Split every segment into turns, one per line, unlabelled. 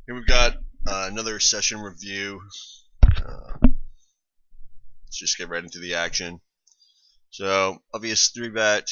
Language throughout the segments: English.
Here we've got another session review. Let's just get right into the action. So, obvious 3-bet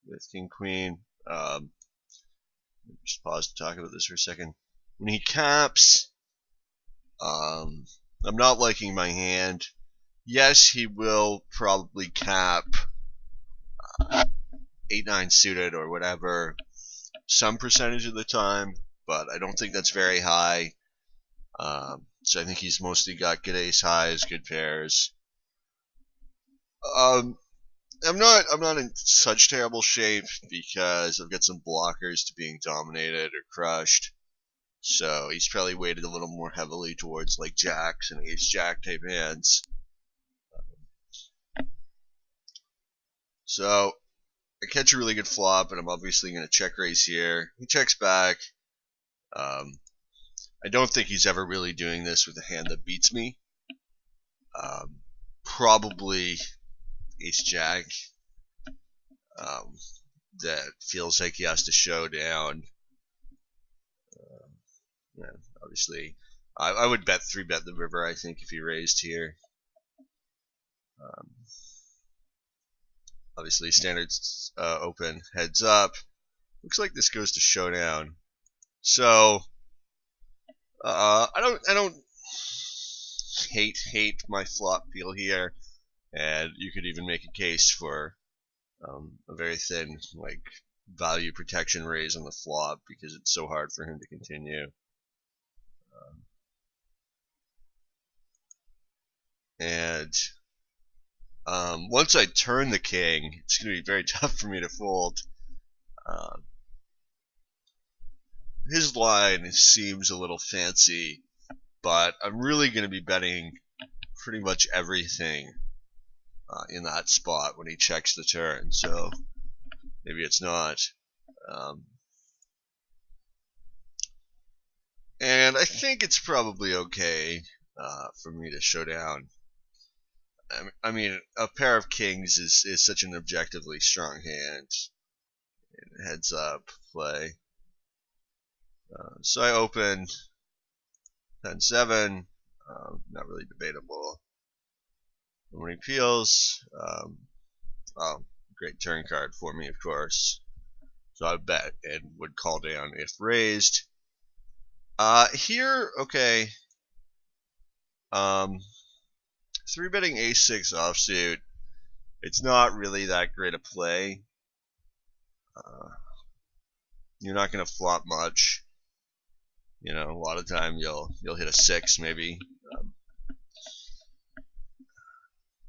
with King Queen. Just pause to talk about this for a second. When he caps, I'm not liking my hand. Yes, he will probably cap 8-9 suited or whatever some percentage of the time, but I don't think that's very high. So I think he's mostly got good ace highs, good pairs. I'm not in such terrible shape because I've got some blockers to being dominated or crushed. So he's probably weighted a little more heavily towards like jacks and ace jack type hands. So I catch a really good flop, and I'm obviously going to check raise here. He checks back. I don't think he's ever really doing this with a hand that beats me. Probably ace jack. That feels like he has to show down. Yeah, obviously, I would bet 3-bet the river, I think, if he raised here. Obviously, standard open, heads up. Looks like this goes to showdown. So I don't hate my flop feel here, and you could even make a case for a very thin like value protection raise on the flop because it's so hard for him to continue. And once I turn the king, it's going to be very tough for me to fold. His line seems a little fancy, but I'm really going to be betting pretty much everything in that spot when he checks the turn. So maybe it's not. And I think it's probably okay for me to show down. I mean, a pair of kings is such an objectively strong hand. Heads up play. So I open 10-7. Not really debatable. And when he peels, great turn card for me, of course. So I bet and would call down if raised. Here, okay. 3-betting ace-6 offsuit. It's not really that great a play. You're not going to flop much. You know, a lot of time you'll hit a 6 maybe.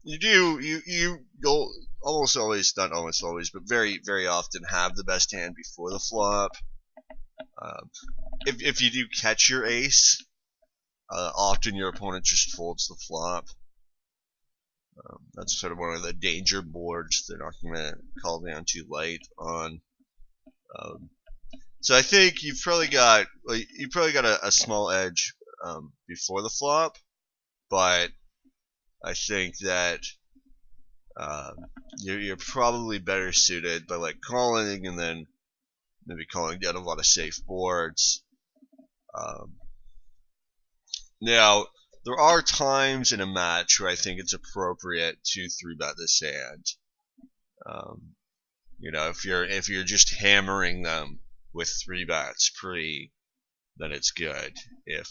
You'll almost always, not almost always, but very often have the best hand before the flop. If you do catch your ace, often your opponent just folds the flop. That's sort of one of the danger boards. They're not going to call down too light on. So I think you've probably got a small edge before the flop, but I think that you're probably better suited by like calling and then maybe calling down a lot of safe boards. Now there are times in a match where I think it's appropriate to 3-bet this hand. You know, if you're just hammering them with 3-bets pre, then it's good. If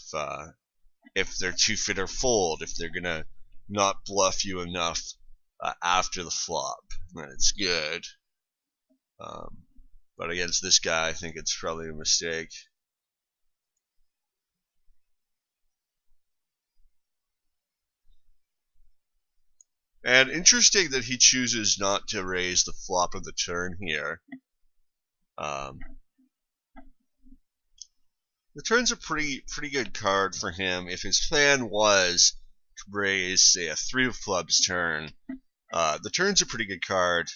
they're too fit or fold, if they're gonna not bluff you enough after the flop, then it's good. But against this guy, I think it's probably a mistake. And interesting that he chooses not to raise the flop of the turn here. The turn's a pretty good card for him. If his plan was to raise, say, a 3 of clubs turn, the turn's a pretty good card,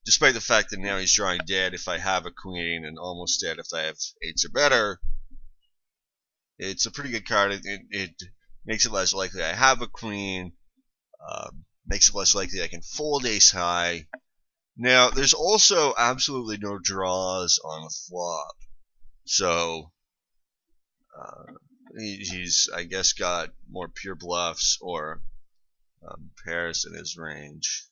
despite the fact that now he's drawing dead if I have a queen and almost dead if I have 8s or better. It's a pretty good card. It makes it less likely I have a queen. Makes it less likely I can fold ace high. Now, there's also absolutely no draws on the flop. So, he's I guess got more pure bluffs or pairs in his range.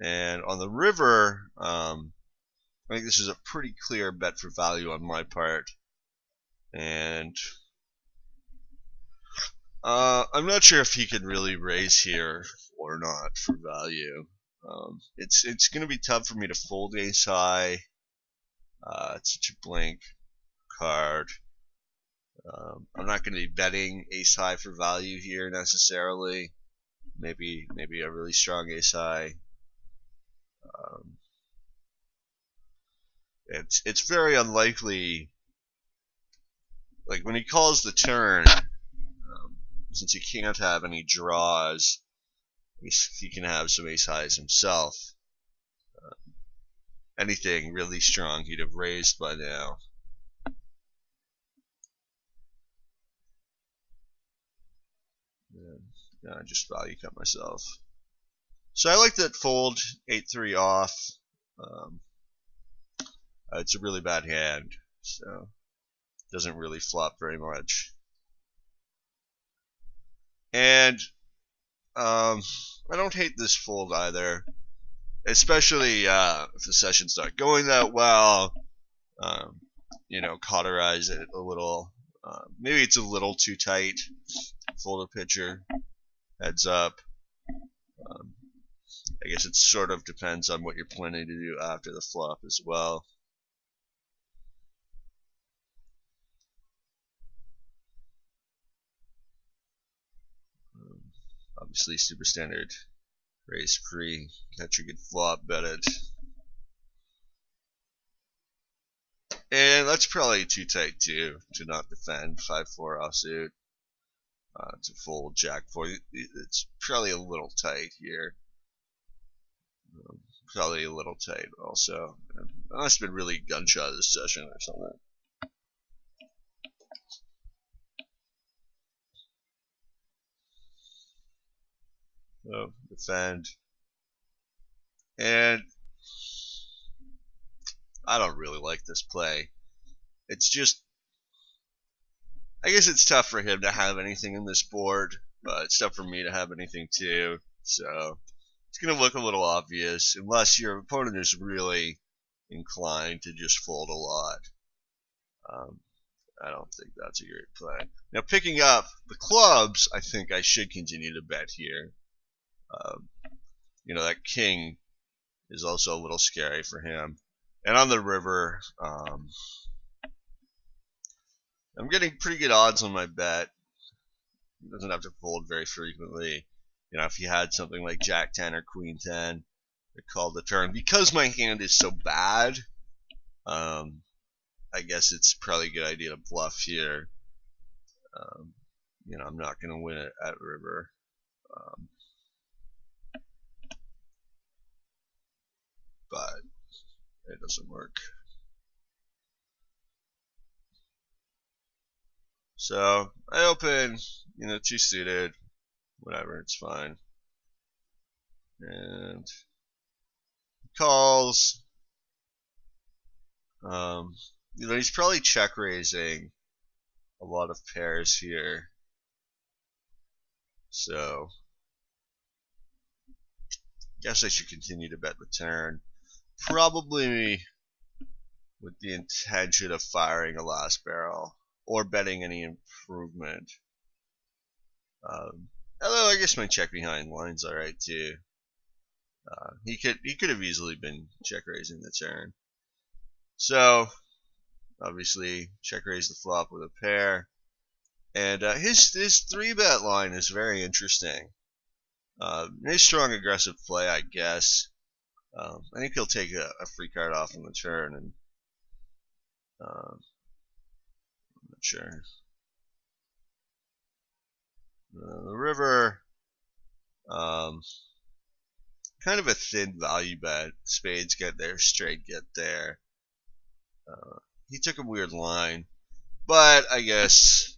And on the river, I think this is a pretty clear bet for value on my part. And I'm not sure if he could really raise here or not for value. It's going to be tough for me to fold ace high. It's such a blank card. I'm not going to be betting ace high for value here necessarily. Maybe a really strong ace high. It's very unlikely. Like when he calls the turn, since he can't have any draws, he can have some ace highs himself. Anything really strong he'd have raised by now. Yeah, I just value cut myself. So I like that fold 8-3 off. It's a really bad hand, so it doesn't really flop very much. And I don't hate this fold either, especially if the session's not going that well. You know, cauterize it a little. Maybe it's a little too tight. Fold a pitcher. Heads up. I guess it sort of depends on what you're planning to do after the flop as well. Obviously, super standard. Raise free. Catch a good flop, bet it. And that's probably too tight too to not defend 5-4 offsuit. To fold Jack 4. It's probably a little tight here. Probably a little tight also. It must have been really gunshot this session or something. So, defend. And I don't really like this play. It's just, I guess it's tough for him to have anything in this board, but it's tough for me to have anything too. So it's going to look a little obvious unless your opponent is really inclined to just fold a lot. I don't think that's a great play. Now picking up the clubs, I think I should continue to bet here. You know, that king is also a little scary for him. And on the river, I'm getting pretty good odds on my bet. He doesn't have to fold very frequently. You know, if he had something like Jack 10 or Queen 10, it called the turn. Because my hand is so bad, I guess it's probably a good idea to bluff here. You know, I'm not going to win it at river. But it doesn't work. So I open, you know, 2 suited, whatever, it's fine. And calls. You know, he's probably check raising a lot of pairs here. So guess I should continue to bet the turn. Probably with the intention of firing a last barrel or betting any improvement. Although I guess my check behind line's alright too. He could have easily been check raising the turn. So obviously check raise the flop with a pair. And his 3-bet line is very interesting. Nice strong aggressive play, I guess. I think he'll take a free card off on the turn, and I'm not sure. The river, kind of a thin value bet. Spades get there, straight get there. He took a weird line, but I guess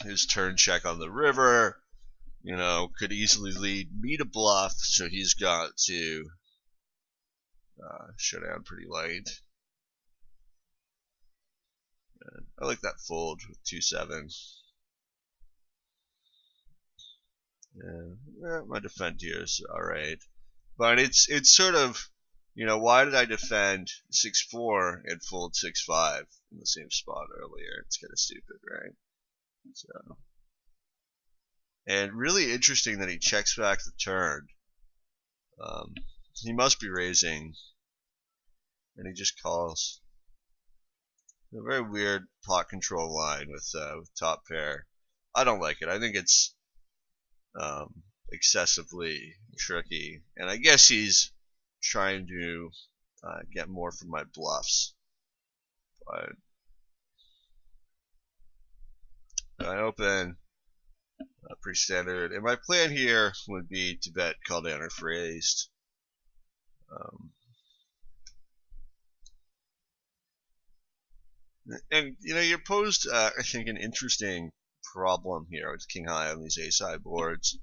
his turn check on the river, you know, could easily lead me to bluff, so he's got to shut down pretty light. I like that fold with 2-7. Yeah, my defend here is alright. But it's sort of, why did I defend 6-4 and fold 6-5 in the same spot earlier? It's kind of stupid, right? So, and really interesting that he checks back the turn. He must be raising, and he just calls. A very weird pot control line with top pair. I don't like it. I think it's excessively tricky, and I guess he's trying to get more from my bluffs. But I open pretty standard, and my plan here would be to bet call down or phrased. And you posed, I think, an interesting problem here with king high on these ace high boards.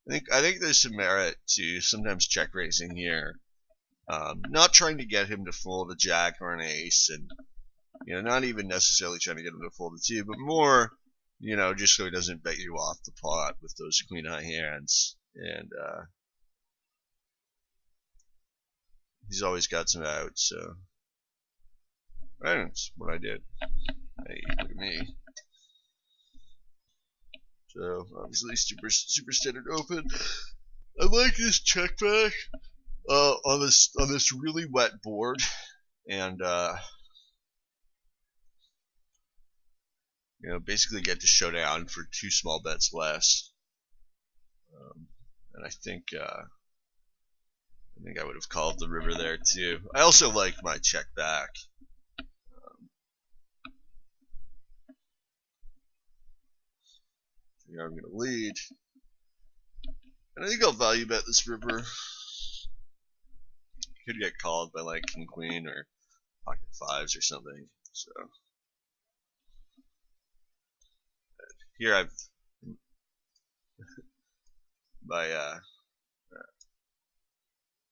I think there's some merit to sometimes check raising here, not trying to get him to fold a jack or an ace, and not even necessarily trying to get him to fold a two, but more, just so he doesn't bet you off the pot with those queen high hands. And he's always got some outs, so that's what I did. Hey, look at me. So obviously super standard open. I like this check back on this really wet board, and basically get to show down for 2 small bets less. And I think I would have called the river there too. I also like my check back. Here I'm going to lead, and I think I'll value bet this river. Could get called by like king queen or pocket fives or something. So here I've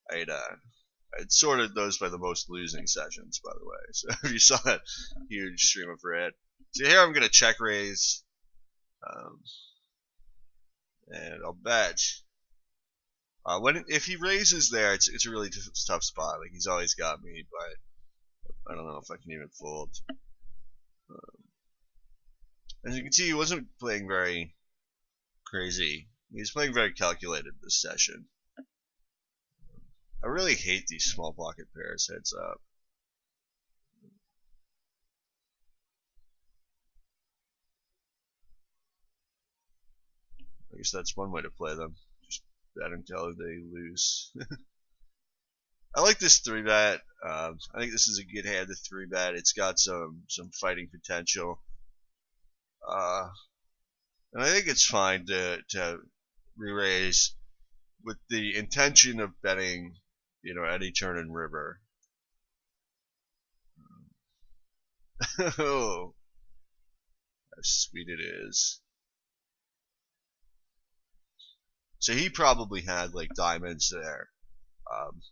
I'd sorted those by the most losing sessions, by the way. So if you saw that huge stream of red, so here I'm going to check raise. And I'll bet if he raises there, it's a really tough spot. Like, he's always got me, but I don't know if I can even fold. As you can see, he wasn't playing very crazy. He was playing very calculated this session. I really hate these small pocket pairs. Heads up. I guess that's one way to play them. Just bet until they lose. I like this 3-bet. I think this is a good hand to 3-bet. It's got some fighting potential. And I think it's fine to re-raise with the intention of betting, any turn and river. Oh, how sweet it is. So he probably had like diamonds there,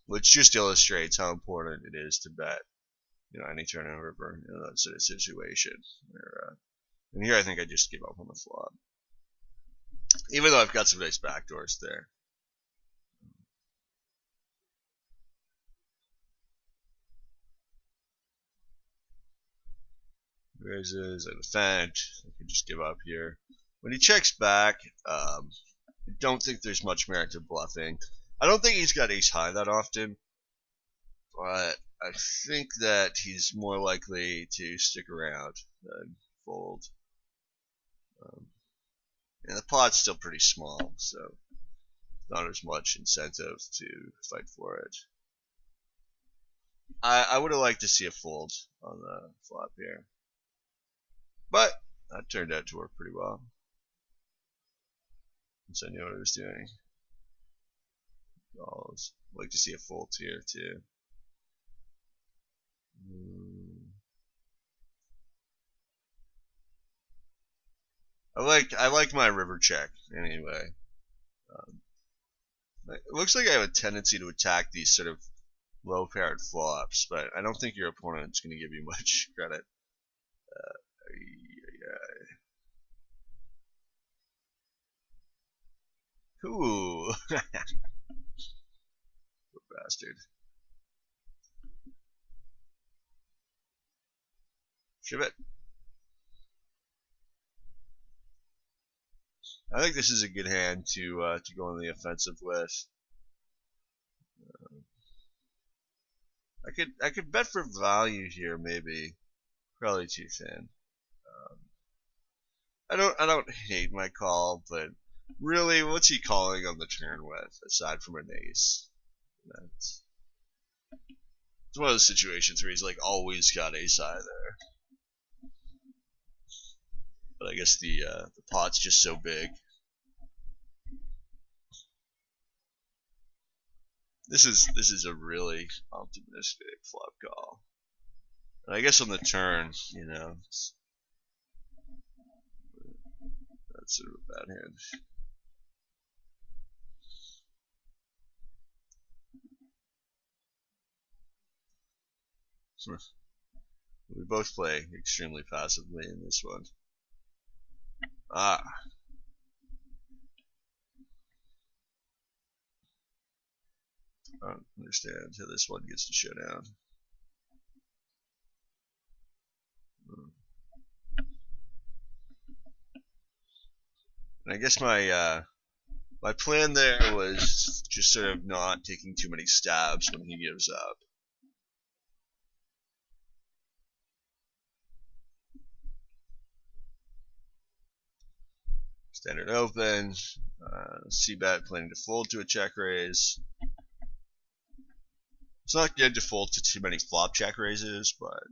which just illustrates how important it is to bet, any turn and river in that sort of situation. And here I think I just give up on the flop, even though I've got some nice backdoors there. Raises, I defend. I can just give up here. When he checks back, I don't think there's much merit to bluffing. I don't think he's got ace high that often, but I think that he's more likely to stick around than fold. And the pot's still pretty small, so not as much incentive to fight for it. I would have liked to see a fold on the flop here, but that turned out to work pretty well. Since I knew what I was doing. I'd like to see a fold here too. I like my river check anyway. It looks like I have a tendency to attack these sort of low paired flops, but I don't think your opponent's going to give you much credit Ooh, bastard. Ship it. I think this is a good hand to go on the offensive with. I could bet for value here, maybe. Probably too thin. I don't hate my call, but really, what's he calling on the turn with aside from an ace? It's one of those situations where he's like always got ace high there. But I guess the pot's just so big. This is a really optimistic flop call. And I guess on the turn, you know, that's sort of a bad hand. We both play extremely passively in this one. I don't understand how this one gets to showdown. And I guess my plan there was just sort of not taking too many stabs when he gives up. Standard open, c-bet planning to fold to a check raise. It's not good to fold to too many flop check raises, but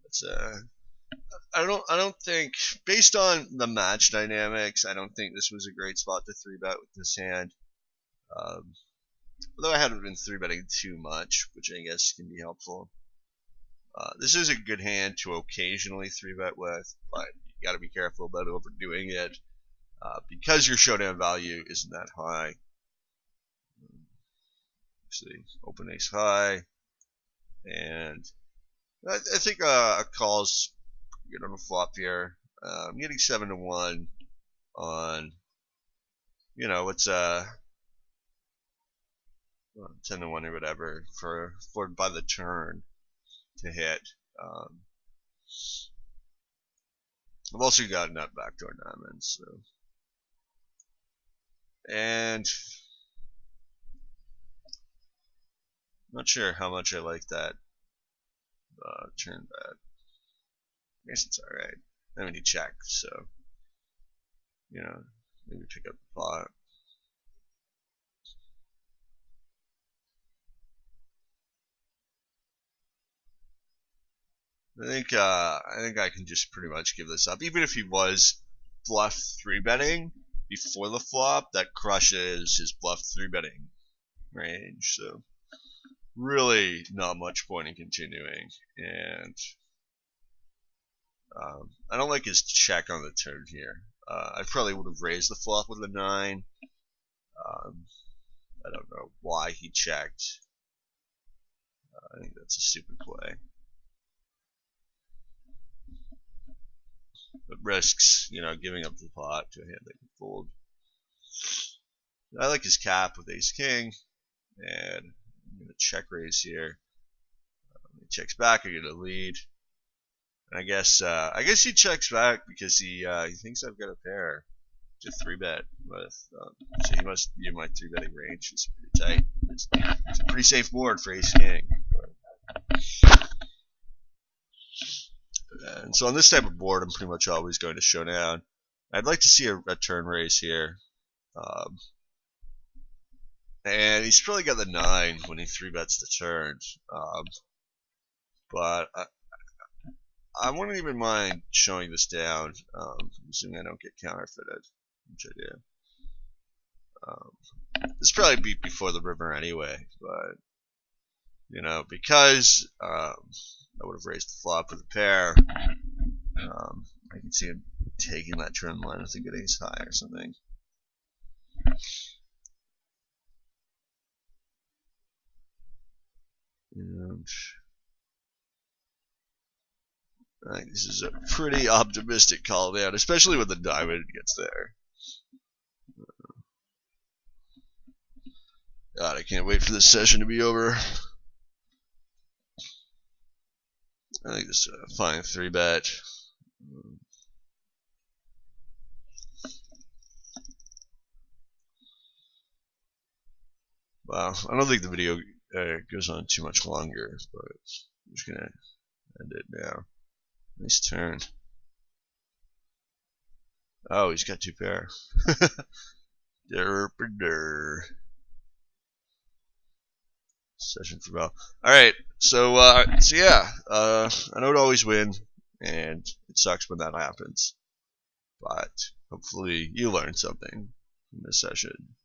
it's I don't think, based on the match dynamics, I don't think this was a great spot to 3-bet with this hand. Although I haven't been 3-betting too much, which I guess can be helpful. This is a good hand to occasionally 3-bet with, but you got to be careful about overdoing it because your showdown value isn't that high. Actually, open ace high, and I think a call's good on a flop here. I'm getting 7-1 on, you know, what's 10-1 or whatever for by the turn to hit. I've also got nut backdoor diamonds, so. And I'm not sure how much I like that turn bet. I guess it's alright. I mean, he checked, so, you know, maybe pick up the pot. I think I can just pretty much give this up. Even if he was bluff 3-betting before the flop, that crushes his bluff 3-betting range. So really not much point in continuing. And I don't like his check on the turn here. I probably would have raised the flop with a 9. I don't know why he checked. I think that's a stupid play. But risks, you know, giving up the pot to a hand that can fold. I like his cap with ace king, and I'm going to check raise here. He checks back, I get a lead. And I guess he checks back because he thinks I've got a pair to 3-bet with. So he must view my 3-betting range is pretty tight. It's a pretty safe board for ace king. And so on this type of board, I'm pretty much always going to showdown. I'd like to see a turn raise here. And he's probably got the 9 when he 3-bets the turn. But I wouldn't even mind showing this down, assuming I don't get counterfeited, which I do. This probably beat before the river anyway, but, you know, because I would have raised the flop with a pair, I can see him taking that turn line with a good ace high or something. And I think this is a pretty optimistic call down, especially when the diamond gets there. God, I can't wait for this session to be over. I think this is a fine 3-bet. Wow, I don't think the video goes on too much longer, but I'm just gonna end it now. Nice turn. Oh, he's got 2 pair. Derp. Session for Bell. Alright, so yeah, I don't always win, and it sucks when that happens. But hopefully you learned something from this session.